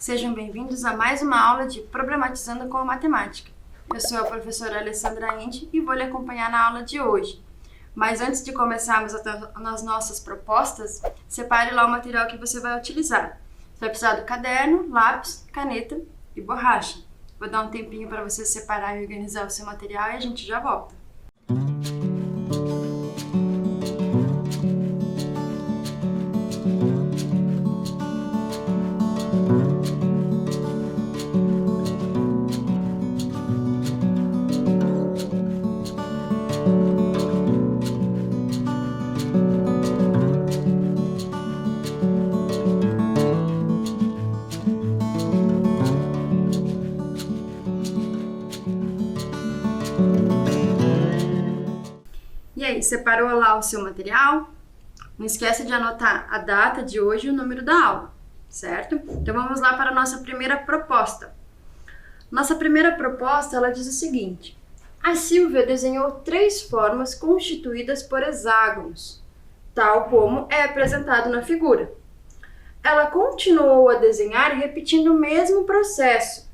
Sejam bem-vindos a mais uma aula de Problematizando com a Matemática. Eu sou a professora Alessandra Indy e vou lhe acompanhar na aula de hoje. Mas antes de começarmos nas nossas propostas, separe lá o material que você vai utilizar. Você vai precisar do caderno, lápis, caneta e borracha. Vou dar um tempinho para você separar e organizar o seu material e a gente já volta. E aí, separou lá o seu material? Não esquece de anotar a data de hoje e o número da aula, certo? Então vamos lá para a nossa primeira proposta. Nossa primeira proposta, ela diz o seguinte: a Silvia desenhou 3 formas constituídas por hexágonos, tal como é apresentado na figura. Ela continuou a desenhar repetindo o mesmo processo.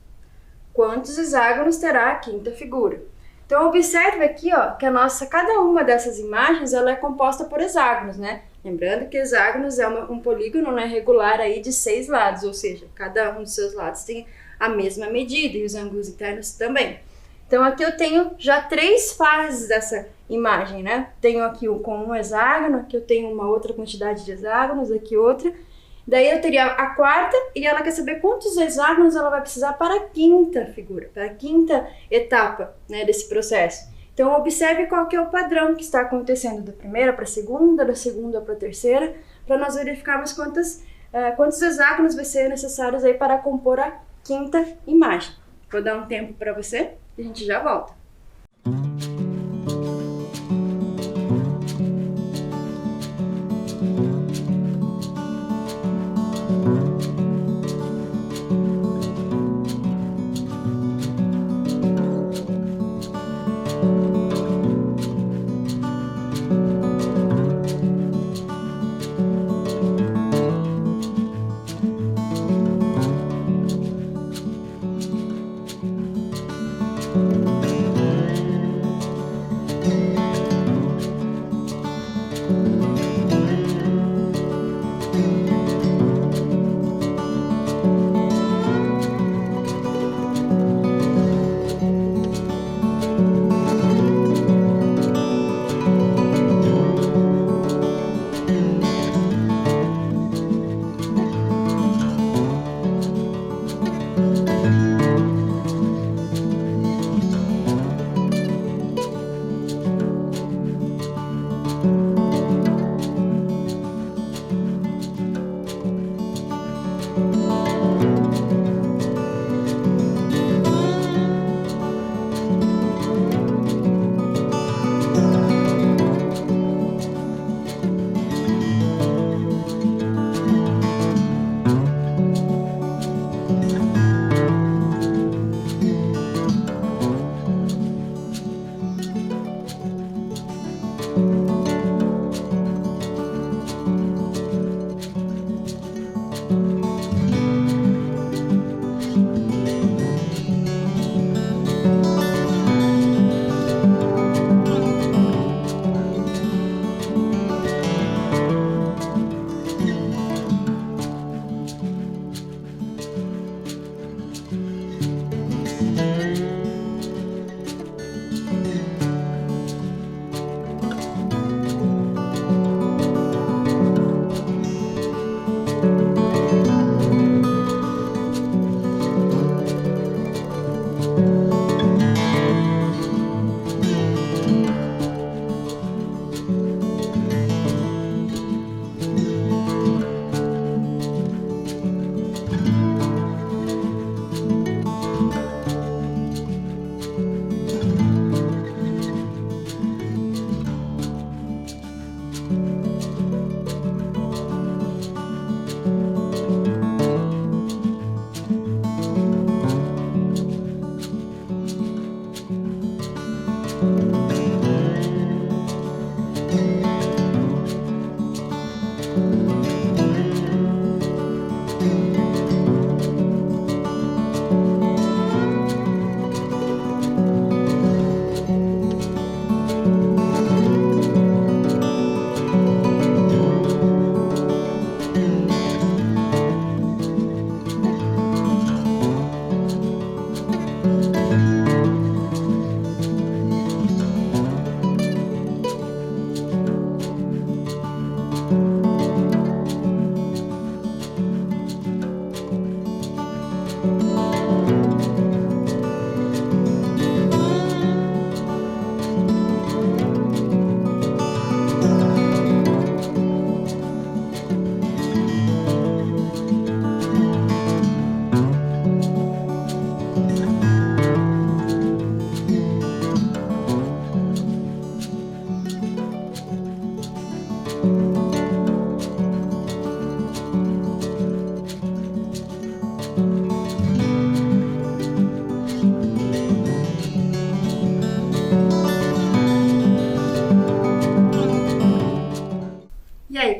Quantos hexágonos terá a quinta figura? Então, observe aqui, que cada uma dessas imagens ela é composta por hexágonos, né? Lembrando que hexágonos é um polígono, né, regular aí de 6 lados, ou seja, cada um dos seus lados tem a mesma medida e os ângulos internos também. Então, aqui eu tenho já 3 fases dessa imagem, né? Tenho aqui com um hexágono, aqui eu tenho uma outra quantidade de hexágonos, aqui outra. Daí eu teria a quarta e ela quer saber quantos hexágonos ela vai precisar para a quinta figura, para a quinta etapa, né, desse processo. Então observe qual que é o padrão que está acontecendo da primeira para a segunda, da segunda para a terceira, para nós verificarmos quantos hexágonos vai ser necessários aí para compor a quinta imagem. Vou dar um tempo para você e a gente já volta.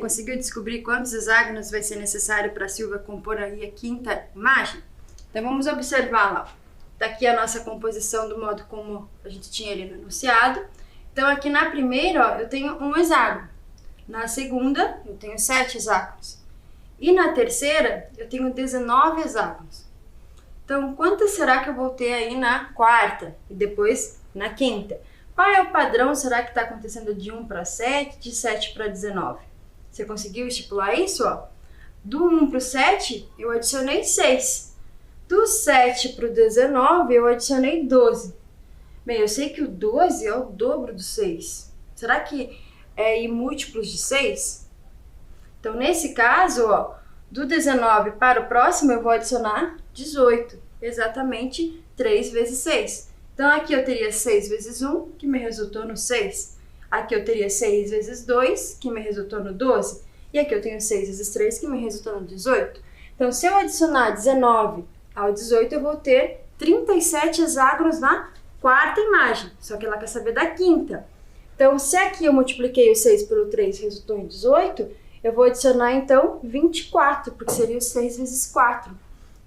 conseguiu descobrir quantos hexágonos vai ser necessário para a Silvia compor aí a quinta imagem? Então vamos observar lá. Tá aqui a nossa composição do modo como a gente tinha ali no enunciado. Então aqui na primeira, ó, eu tenho um hexágono. Na segunda, eu tenho 7 hexágonos. E na terceira, eu tenho 19 hexágonos. Então, quantas será que eu vou ter aí na quarta e depois na quinta? Qual é o padrão? Será que está acontecendo de 1 para 7, de 7 para 19? Você conseguiu estipular isso? Ó? Do 1 para o 7, eu adicionei 6. Do 7 para o 19, eu adicionei 12. Bem, eu sei que o 12 é o dobro do 6. Será que é em múltiplos de 6? Então, nesse caso, ó, do 19 para o próximo, eu vou adicionar 18. Exatamente 3 vezes 6. Então, aqui eu teria 6 vezes 1, que me resultou no 6. Aqui eu teria 6 vezes 2, que me resultou no 12. E aqui eu tenho 6 vezes 3, que me resultou no 18. Então, se eu adicionar 19 ao 18, eu vou ter 37 hexágonos na quarta imagem. Só que ela quer saber da quinta. Então, se aqui eu multipliquei o 6 pelo 3 e resultou em 18, eu vou adicionar, então, 24, porque seria o 6 vezes 4.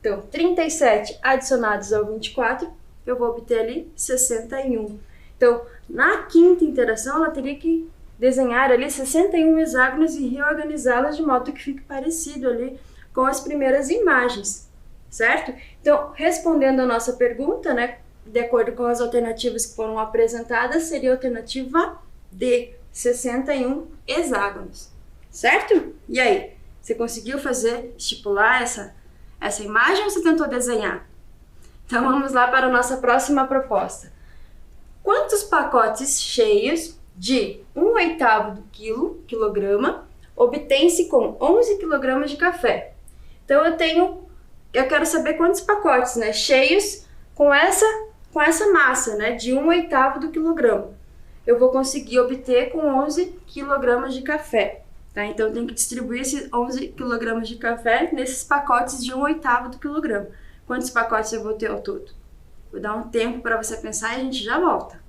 Então, 37 adicionados ao 24, eu vou obter ali 61. Então, na quinta interação, ela teria que desenhar ali 61 hexágonos e reorganizá-las de modo que fique parecido ali com as primeiras imagens, certo? Então, respondendo a nossa pergunta, né, de acordo com as alternativas que foram apresentadas, seria a alternativa D, 61 hexágonos. Certo? E aí? Você conseguiu estipular essa imagem ou você tentou desenhar? Então vamos lá para a nossa próxima proposta. Quantos pacotes cheios de 1/8 do quilograma obtém-se com 11 kg de café? Então eu quero saber quantos pacotes, né, cheios com essa massa, né, de 1/8 do quilograma. Eu vou conseguir obter com 11 kg de café. Tá? Então, eu tenho que distribuir esses 11 kg de café nesses pacotes de 1/8 do quilograma. Quantos pacotes eu vou ter ao todo? Vou dar um tempo para você pensar e a gente já volta.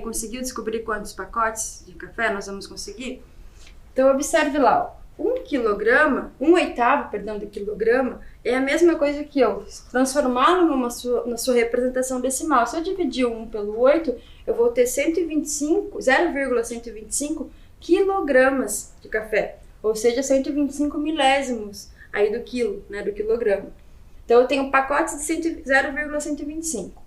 conseguiu descobrir quantos pacotes de café nós vamos conseguir? Então, observe lá, ó. 1/8, perdão, de quilograma é a mesma coisa que eu transformá-lo na sua representação decimal. Se eu dividir 1 pelo 8, eu vou ter 0,125 quilogramas de café, ou seja, 125 milésimos aí do quilo, né, do quilograma. Então, eu tenho pacotes de 0,125.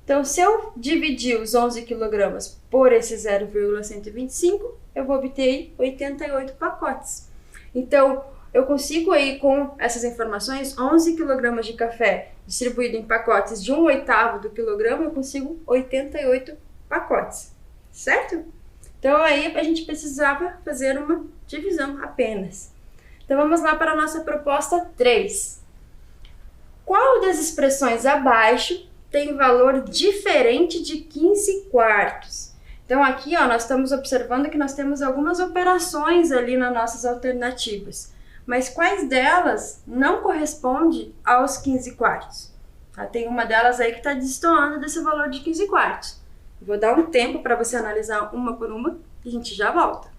Então, se eu dividir os 11 quilogramas por esse 0,125, eu vou obter aí 88 pacotes. Então, eu consigo aí com essas informações, 11 quilogramas de café distribuído em pacotes de 1/8 do quilograma, eu consigo 88 pacotes, certo? Então, aí a gente precisava fazer uma divisão apenas. Então, vamos lá para a nossa proposta 3. Qual das expressões abaixo tem valor diferente de 15 quartos? Então, aqui, ó, nós estamos observando que nós temos algumas operações ali nas nossas alternativas. Mas quais delas não corresponde aos 15 quartos? Tem uma delas aí que está destoando desse valor de 15 quartos. Vou dar um tempo para você analisar uma por uma e a gente já volta.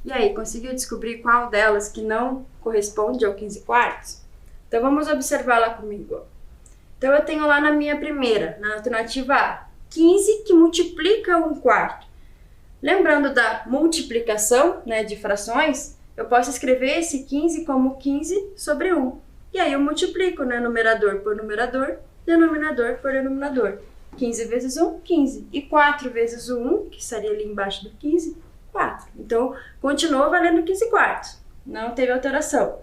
E aí, conseguiu descobrir qual delas que não corresponde ao 15 quartos? Então vamos observar lá comigo. Então eu tenho lá na minha primeira, na alternativa A, 15 que multiplica 1 quarto. Lembrando da multiplicação, né, de frações, eu posso escrever esse 15 como 15 sobre 1. E aí eu multiplico, né, numerador por numerador, denominador por denominador. 15 vezes 1, 15. E 4 vezes o 1, que estaria ali embaixo do 15, 4. Então, continuou valendo 15 quartos. Não teve alteração.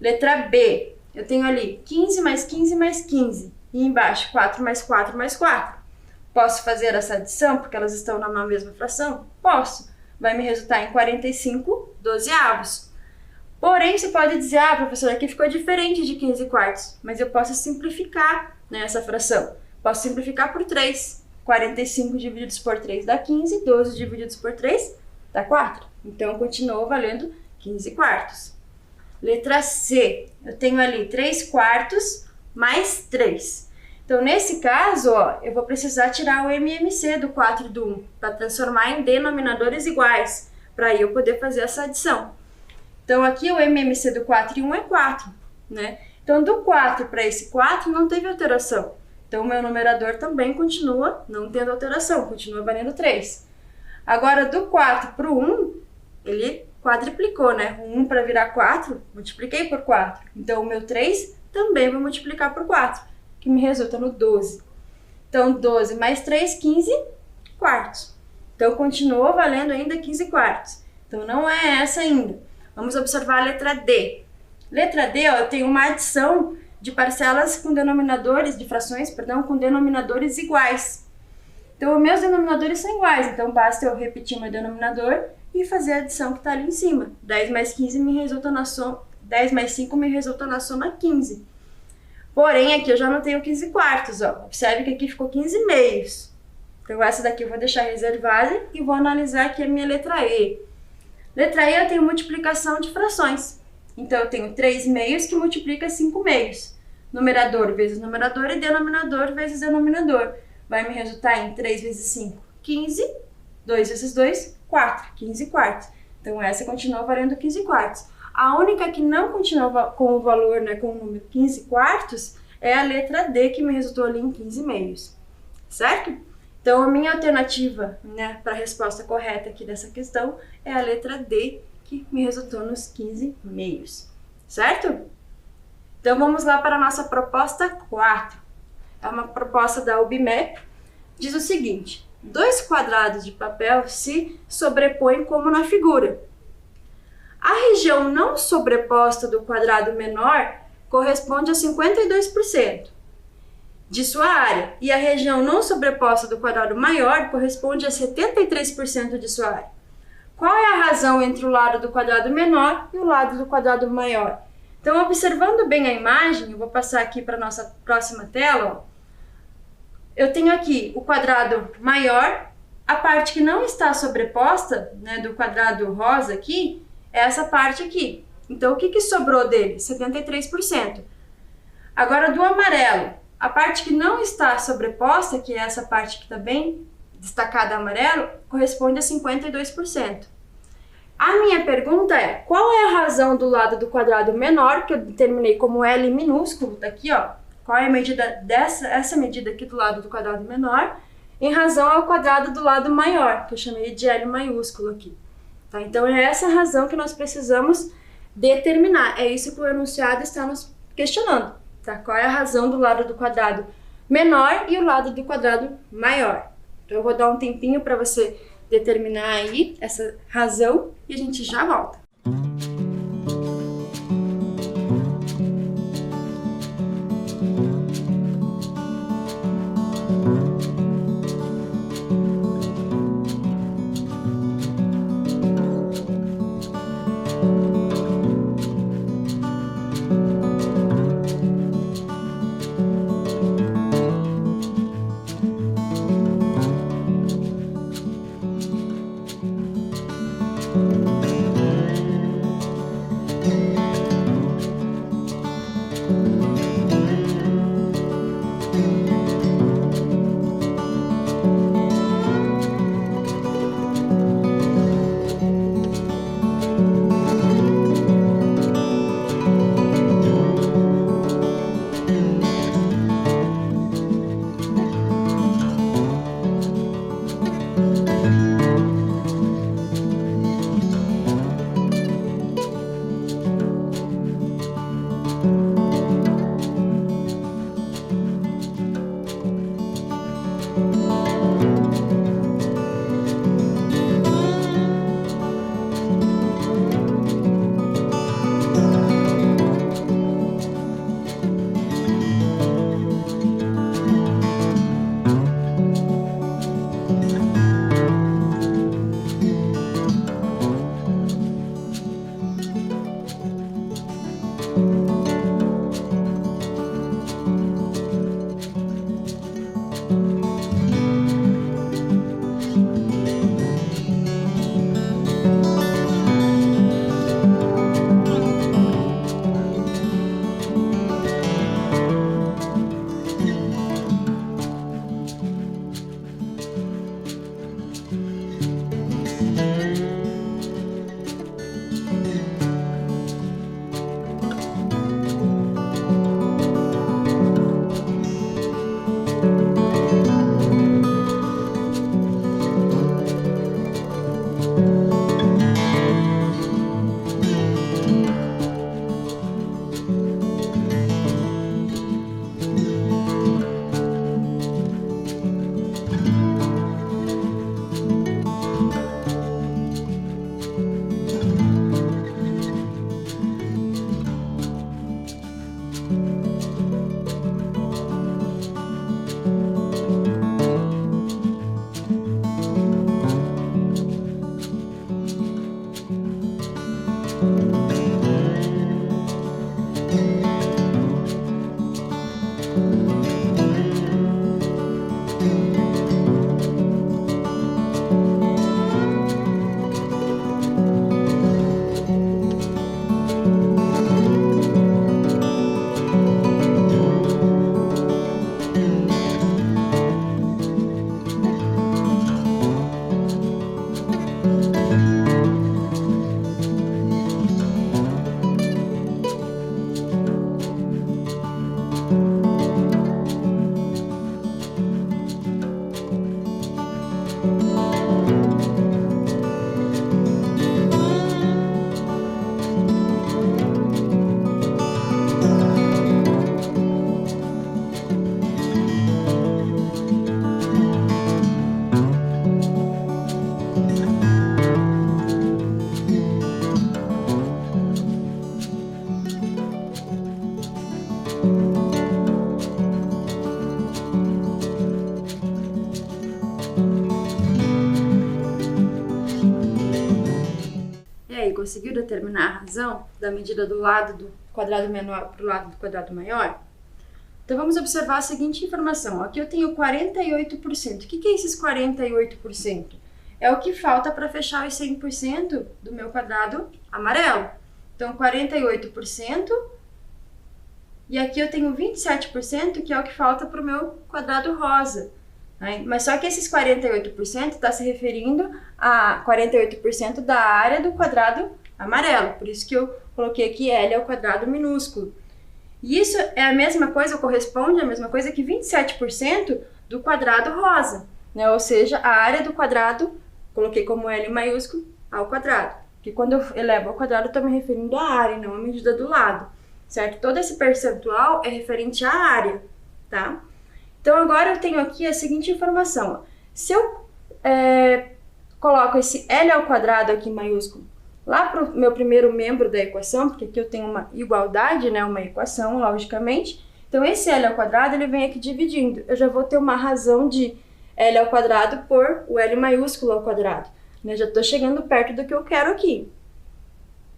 Letra B. Eu tenho ali 15 mais 15 mais 15. E embaixo 4 mais 4 mais 4. Posso fazer essa adição porque elas estão na mesma fração? Posso. Vai me resultar em 45 dozeavos. Porém, você pode dizer, professor, aqui ficou diferente de 15 quartos. Mas eu posso simplificar, né, essa fração. Posso simplificar por 3. 45 divididos por 3 dá 15, 12 divididos por 3 dá 4. Então, continuou valendo 15 quartos. Letra C, eu tenho ali 3 quartos mais 3. Então, nesse caso, eu vou precisar tirar o MMC do 4 e do 1, para transformar em denominadores iguais, para eu poder fazer essa adição. Então, aqui o MMC do 4 e 1 é 4, né? Então, do 4 para esse 4 não teve alteração. Então, o meu numerador também continua não tendo alteração, continua valendo 3. Agora, do 4 para o 1, ele quadriplicou, né? O 1 para virar 4, multipliquei por 4. Então, o meu 3 também vou multiplicar por 4, que me resulta no 12. Então, 12 mais 3, 15 quartos. Então, continuou valendo ainda 15 quartos. Então, não é essa ainda. Vamos observar a letra D. Letra D, eu tenho uma adição de parcelas com denominadores, de frações, perdão, com denominadores iguais. Então, os meus denominadores são iguais, então basta eu repetir meu denominador e fazer a adição que está ali em cima. 10 mais 15 me resulta na soma, 10 mais 5 me resulta na soma 15. Porém, aqui eu já não tenho 15 quartos, Observe que aqui ficou 15 meios. Então, essa daqui eu vou deixar reservada e vou analisar aqui a minha letra E. Letra E eu tenho multiplicação de frações. Então, eu tenho 3 meios que multiplica 5 meios. Numerador vezes numerador e denominador vezes denominador. Vai me resultar em 3 vezes 5, 15. 2 vezes 2, 4. 15 quartos. Então, essa continua valendo 15 quartos. A única que não continua com o valor, né, com o número 15 quartos, é a letra D, que me resultou ali em 15 meios. Certo? Então, a minha alternativa, né, para a resposta correta aqui dessa questão é a letra D, que me resultou nos 15 meios. Certo? Então, vamos lá para a nossa proposta 4. É uma proposta da UBMEP. Diz o seguinte: 2 quadrados de papel se sobrepõem como na figura. A região não sobreposta do quadrado menor corresponde a 52% de sua área, e a região não sobreposta do quadrado maior corresponde a 73% de sua área. Qual é a razão entre o lado do quadrado menor e o lado do quadrado maior? Então, observando bem a imagem, eu vou passar aqui para a nossa próxima tela. Eu tenho aqui o quadrado maior, a parte que não está sobreposta, né, do quadrado rosa aqui, é essa parte aqui. Então, o que sobrou dele? 73%. Agora, do amarelo, a parte que não está sobreposta, que é essa parte que está bem destacada amarelo, corresponde a 52%. A minha pergunta é, qual é a razão do lado do quadrado menor, que eu determinei como L minúsculo, tá aqui, qual é a medida essa medida aqui do lado do quadrado menor, em razão ao quadrado do lado maior, que eu chamei de L maiúsculo aqui. Tá? Então, é essa razão que nós precisamos determinar. É isso que o enunciado está nos questionando. Tá? Qual é a razão do lado do quadrado menor e o lado do quadrado maior? Então, eu vou dar um tempinho para você determinar aí essa razão e a gente já volta. conseguiu determinar a razão da medida do lado do quadrado menor para o lado do quadrado maior? Então, vamos observar a seguinte informação. Aqui eu tenho 48%. O que é esses 48%? É o que falta para fechar os 100% do meu quadrado amarelo. Então, 48%. E aqui eu tenho 27%, que é o que falta para o meu quadrado rosa. Mas só que esses 48% está se referindo a 48% da área do quadrado amarelo. Por isso que eu coloquei aqui L ao quadrado minúsculo. E isso é a mesma coisa, corresponde à mesma coisa que 27% do quadrado rosa, né? Ou seja, a área do quadrado, coloquei como L maiúsculo, ao quadrado. Porque quando eu elevo ao quadrado, eu estou me referindo à área, não à medida do lado, certo? Todo esse percentual é referente à área, tá? Então, agora eu tenho aqui a seguinte informação. Ó. Se eu coloco esse L ao quadrado aqui maiúsculo, lá para o meu primeiro membro da equação, porque aqui eu tenho uma igualdade, né, uma equação, logicamente. Então, esse L ao quadrado, ele vem aqui dividindo. Eu já vou ter uma razão de L ao quadrado por o L maiúsculo ao quadrado. Né? Já estou chegando perto do que eu quero aqui.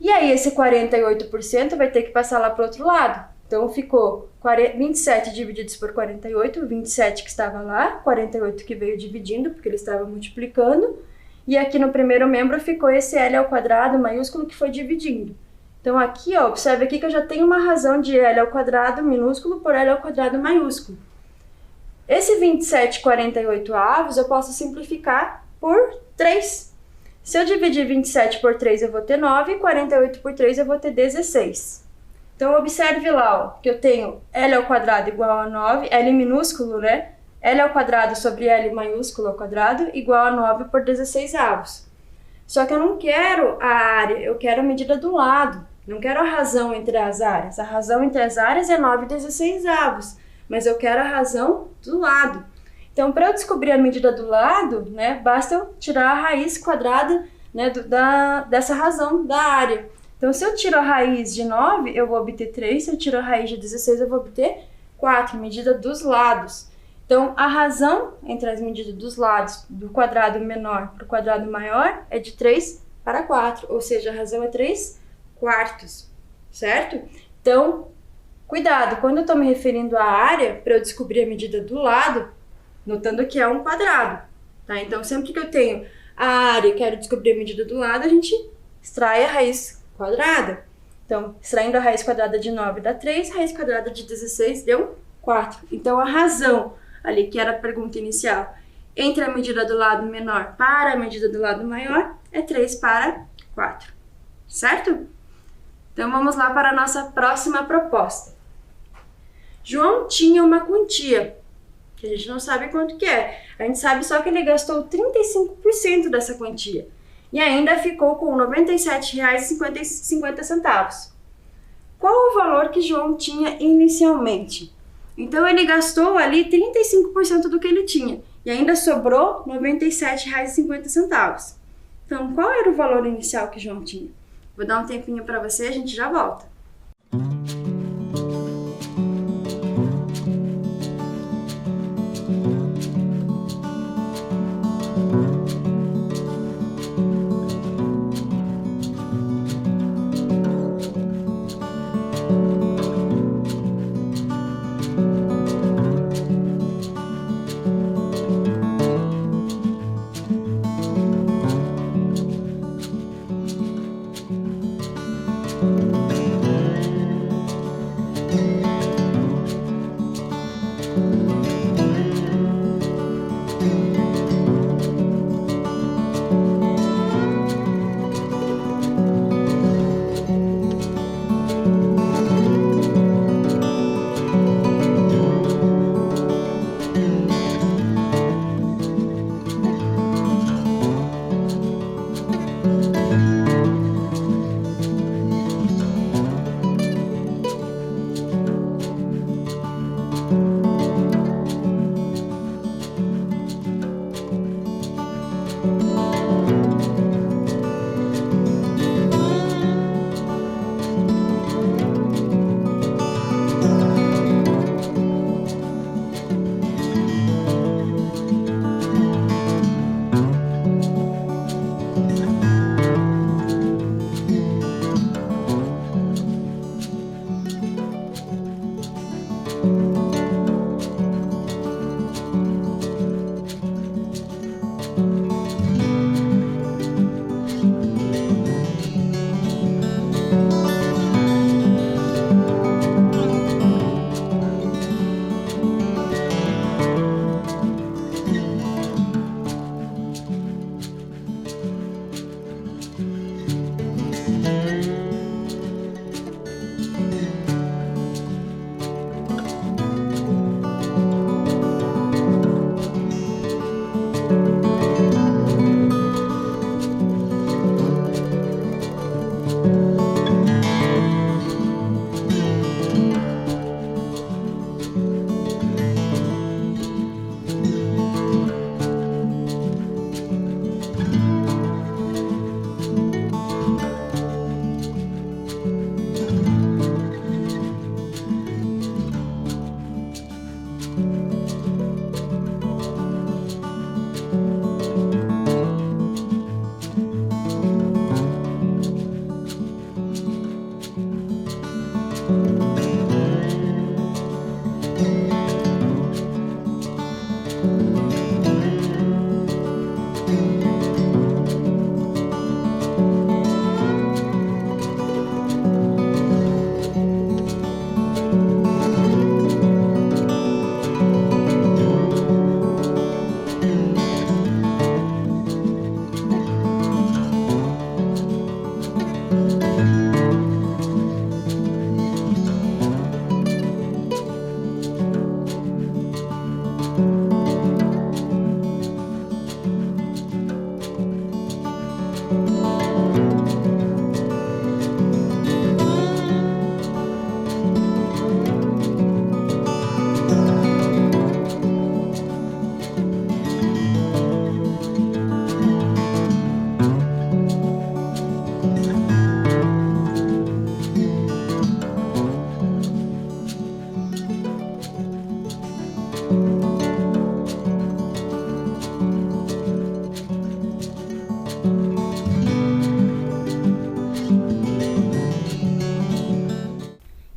E aí, esse 48% vai ter que passar lá para o outro lado. Então, ficou 27 divididos por 48, 27 que estava lá, 48 que veio dividindo, porque ele estava multiplicando. E aqui no primeiro membro ficou esse L ao quadrado maiúsculo que foi dividindo. Então aqui, ó, observe aqui que eu já tenho uma razão de L ao quadrado minúsculo por L ao quadrado maiúsculo. Esse 27/48 eu posso simplificar por 3. Se eu dividir 27 por 3 eu vou ter 9, e 48 por 3 eu vou ter 16. Então observe lá, ó, que eu tenho L ao quadrado igual a 9, L minúsculo, né? L ao quadrado sobre L maiúsculo ao quadrado igual a 9 por 16 avos. Só que eu não quero a área, eu quero a medida do lado. Não quero a razão entre as áreas. A razão entre as áreas é 9 e 16 avos. Mas eu quero a razão do lado. Então, para eu descobrir a medida do lado, né, basta eu tirar a raiz quadrada, né, dessa razão da área. Então, se eu tiro a raiz de 9, eu vou obter 3. Se eu tiro a raiz de 16, eu vou obter 4, medida dos lados. Então, a razão entre as medidas dos lados do quadrado menor para o quadrado maior é de 3 para 4, ou seja, a razão é 3/4, certo? Então, cuidado, quando eu estou me referindo à área, para eu descobrir a medida do lado, notando que é um quadrado, tá? Então, sempre que eu tenho a área e quero descobrir a medida do lado, a gente extrai a raiz quadrada. Então, extraindo a raiz quadrada de 9 dá 3, a raiz quadrada de 16 deu 4. Então, a razão ali, que era a pergunta inicial, entre a medida do lado menor para a medida do lado maior, é 3/4, certo? Então, vamos lá para a nossa próxima proposta. João tinha uma quantia, que a gente não sabe quanto que é. A gente sabe só que ele gastou 35% dessa quantia e ainda ficou com R$ 97,50. Qual o valor que João tinha inicialmente? Então, ele gastou ali 35% do que ele tinha e ainda sobrou R$ 97,50. Então, qual era o valor inicial que João tinha? Vou dar um tempinho para você, a gente já volta.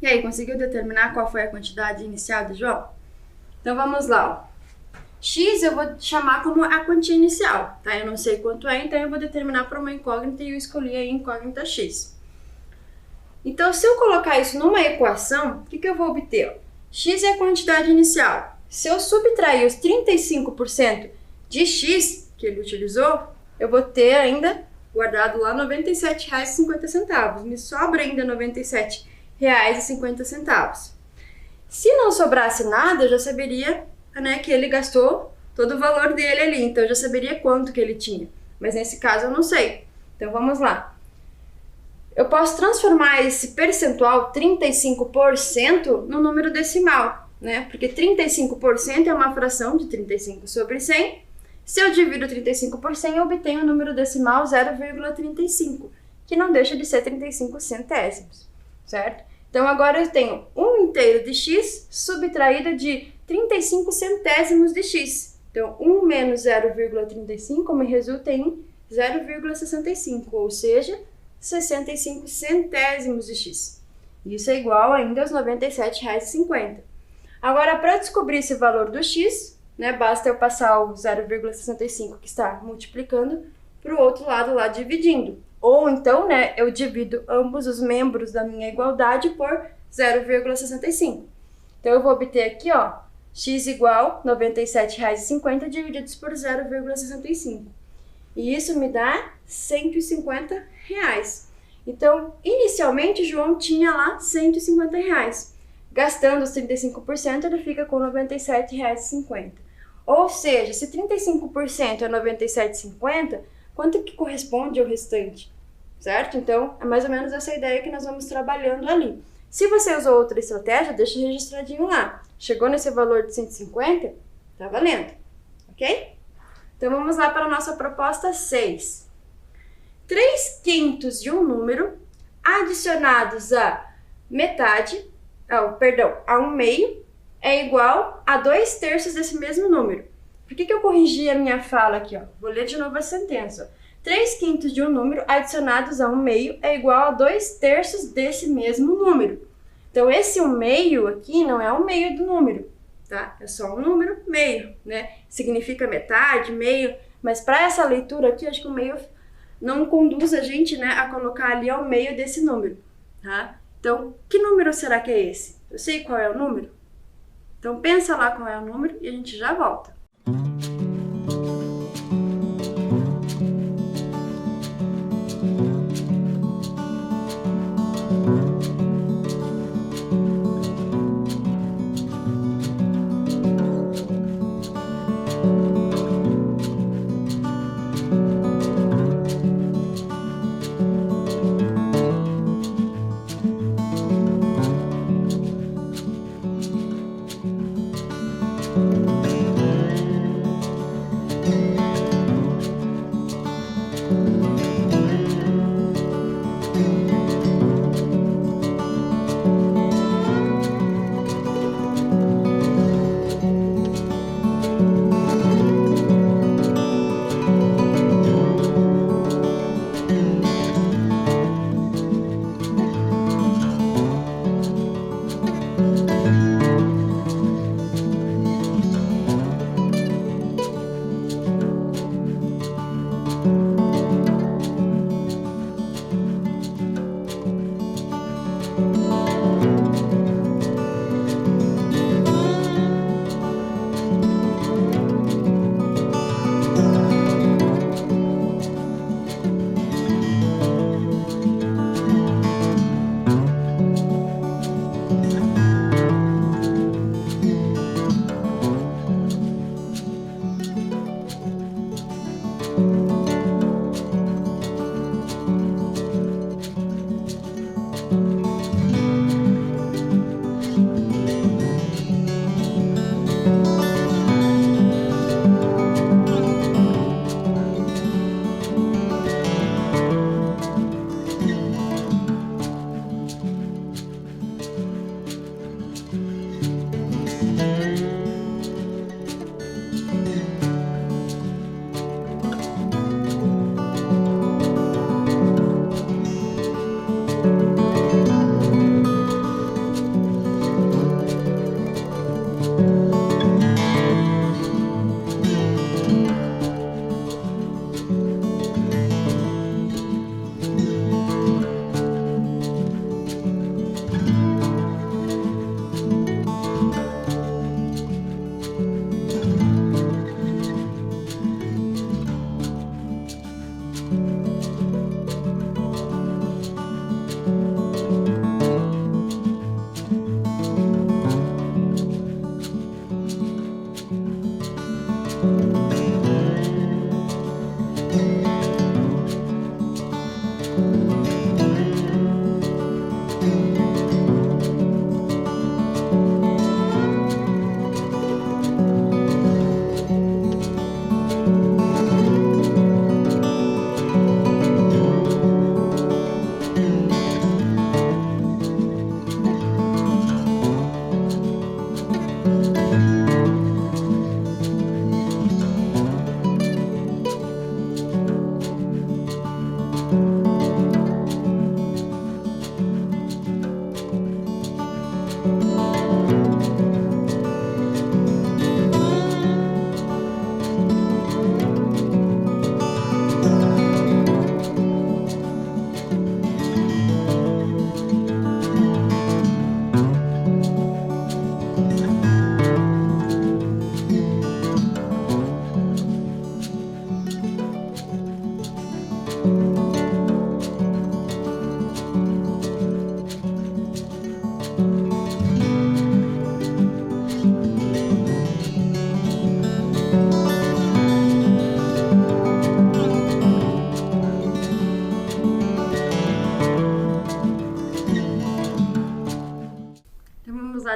E aí, conseguiu determinar qual foi a quantidade inicial do João? Então vamos lá. Ó. X eu vou chamar como a quantia inicial, tá? Eu não sei quanto é, então eu vou determinar para uma incógnita e eu escolhi a incógnita X. Então, se eu colocar isso numa equação, o que eu vou obter? X é a quantidade inicial. Se eu subtrair os 35% de X que ele utilizou, eu vou ter ainda guardado lá R$ 97,50. Me sobra ainda R$ 97,50. Se não sobrasse nada, eu já saberia, né, que ele gastou todo o valor dele ali. Então, eu já saberia quanto que ele tinha. Mas nesse caso, eu não sei. Então, vamos lá. Eu posso transformar esse percentual 35% no número decimal, né? Porque 35% é uma fração de 35 sobre 100. Se eu divido 35 por 100, eu obtenho o número decimal 0,35, que não deixa de ser 35 centésimos, certo? Então, agora eu tenho 1 inteiro de x subtraído de 35 centésimos de x. Então, 1 menos 0,35 me resulta em 0,65, ou seja, 65 centésimos de x. Isso é igual ainda aos R$ 97,50. Agora, para descobrir esse valor do x, né, basta eu passar o 0,65 que está multiplicando para o outro lado lá dividindo. Ou então, né, eu divido ambos os membros da minha igualdade por 0,65. Então, eu vou obter aqui, ó, x igual R$ 97,50 divididos por 0,65. E isso me dá R$ 150. Então, inicialmente, João tinha lá R$ 150. Gastando os 35%, ele fica com R$ 97,50. Ou seja, se 35% é R$ 97,50, quanto que corresponde ao restante? Certo? Então, é mais ou menos essa ideia que nós vamos trabalhando ali. Se você usou outra estratégia, deixa registradinho lá. Chegou nesse valor de 150, tá valendo. Ok? Então, vamos lá para a nossa proposta 6. 3/5 de um número adicionados a metade, a 1/2, é igual a 2/3 desse mesmo número. Por que eu corrigi a minha fala aqui? Ó? Vou ler de novo a sentença. 3/5 de um número adicionados a 1/2 é igual a 2/3 desse mesmo número. Então, esse 1/2 aqui não é o meio do número, tá? É só um número meio, né? Significa metade, meio, mas para essa leitura aqui, acho que o meio não conduz a gente, né, a colocar ali ao meio desse número, tá? Então, que número será que é esse? Eu sei qual é o número? Então, pensa lá qual é o número e a gente já volta.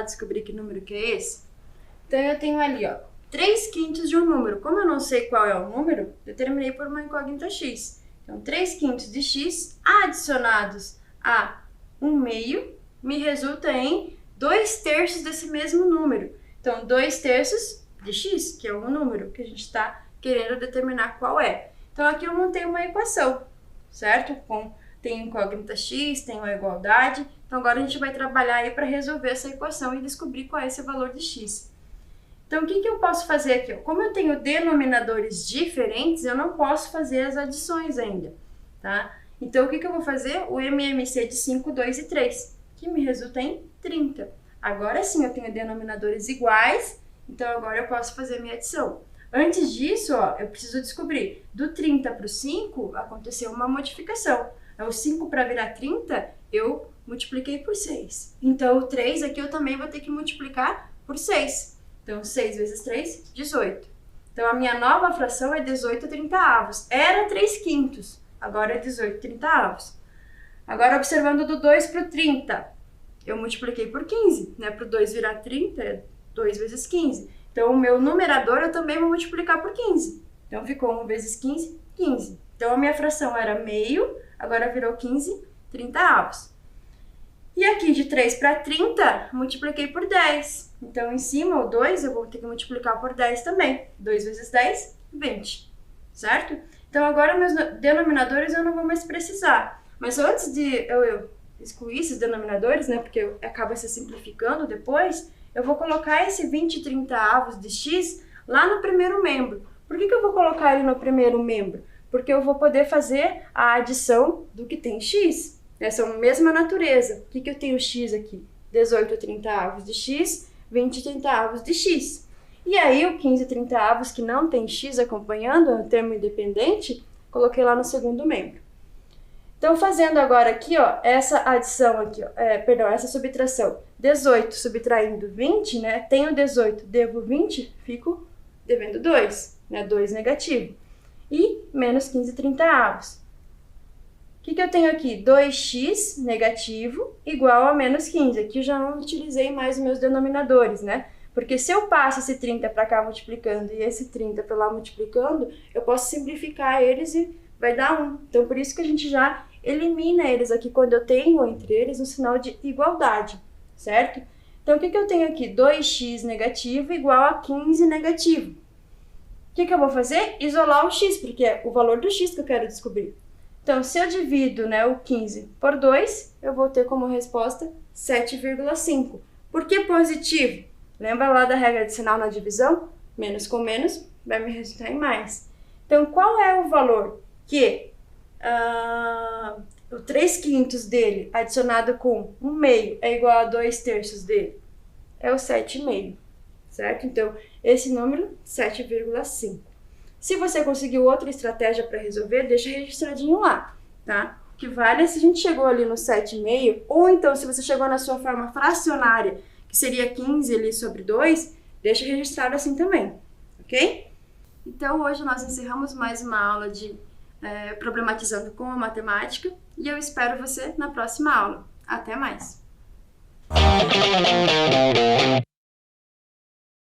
Descobrir que número que é esse? Então eu tenho ali, ó, 3/5 de um número. Como eu não sei qual é o número, determinei por uma incógnita x. Então 3/5 de x adicionados a 1/2 me resulta em 2/3 desse mesmo número. Então 2/3 de x, que é um número que a gente está querendo determinar qual é. Então aqui eu montei uma equação, certo? Tem incógnita x, tem uma igualdade. Então agora a gente vai trabalhar aí para resolver essa equação e descobrir qual é esse valor de x. Então o que eu posso fazer aqui? Como eu tenho denominadores diferentes, eu não posso fazer as adições ainda, tá? Então o que eu vou fazer? O MMC de 5, 2 e 3, que me resulta em 30. Agora sim eu tenho denominadores iguais, então agora eu posso fazer minha adição. Antes disso, ó, eu preciso descobrir, do 30 para o 5 aconteceu uma modificação. O 5 para virar 30, eu multipliquei por 6. Então, o 3 aqui eu também vou ter que multiplicar por 6. Então, 6 vezes 3, 18. Então, a minha nova fração é 18/30. Era 3/5, agora é 18/30. Agora, observando do 2 para o 30, eu multipliquei por 15, né? Para o 2 virar 30, é 2 vezes 15. Então, o meu numerador eu também vou multiplicar por 15. Então, ficou 1 vezes 15, 15. Então, a minha fração era meio, agora virou 15/30. E aqui de 3 para 30, multipliquei por 10. Então, em cima, o 2, eu vou ter que multiplicar por 10 também. 2 vezes 10, 20. Certo? Então, agora, meus denominadores eu não vou mais precisar. Mas antes de eu excluir esses denominadores, né, porque acaba se simplificando depois, eu vou colocar esse 20/30 de x lá no primeiro membro. Por que eu vou colocar ele no primeiro membro? Porque eu vou poder fazer a adição do que tem x. Essa é a mesma natureza. O que eu tenho x aqui? 18/30 de x, 20/30 de x. E aí o 15/30, que não tem x acompanhando, é um termo independente, coloquei lá no segundo membro. Então, fazendo agora aqui, ó, essa adição aqui, ó, essa subtração. 18 subtraindo 20, né? Tenho 18, devo 20, fico devendo 2, né? 2 negativo. E menos 15/30. O que eu tenho aqui? 2x negativo igual a menos 15. Aqui eu já não utilizei mais os meus denominadores, né? Porque se eu passo esse 30 para cá multiplicando e esse 30 para lá multiplicando, eu posso simplificar eles e vai dar 1. Então, por isso que a gente já elimina eles aqui quando eu tenho entre eles um sinal de igualdade, certo? Então, o que eu tenho aqui? 2x negativo igual a 15 negativo. O que eu vou fazer? Isolar o x, porque é o valor do x que eu quero descobrir. Então, se eu divido, né, o 15 por 2, eu vou ter como resposta 7,5. Por que positivo? Lembra lá da regra de sinal na divisão? Menos com menos vai me resultar em mais. Então, qual é o valor que o 3/5 dele adicionado com 1/2 é igual a 2/3 dele? É o 7,5, certo? Então, esse número, 7,5. Se você conseguiu outra estratégia para resolver, deixa registradinho lá, tá? O que vale é se a gente chegou ali no 7,5, ou então se você chegou na sua forma fracionária, que seria 15 ali sobre 2, deixa registrado assim também, ok? Então, hoje nós encerramos mais uma aula de problematizando com a matemática e eu espero você na próxima aula. Até mais!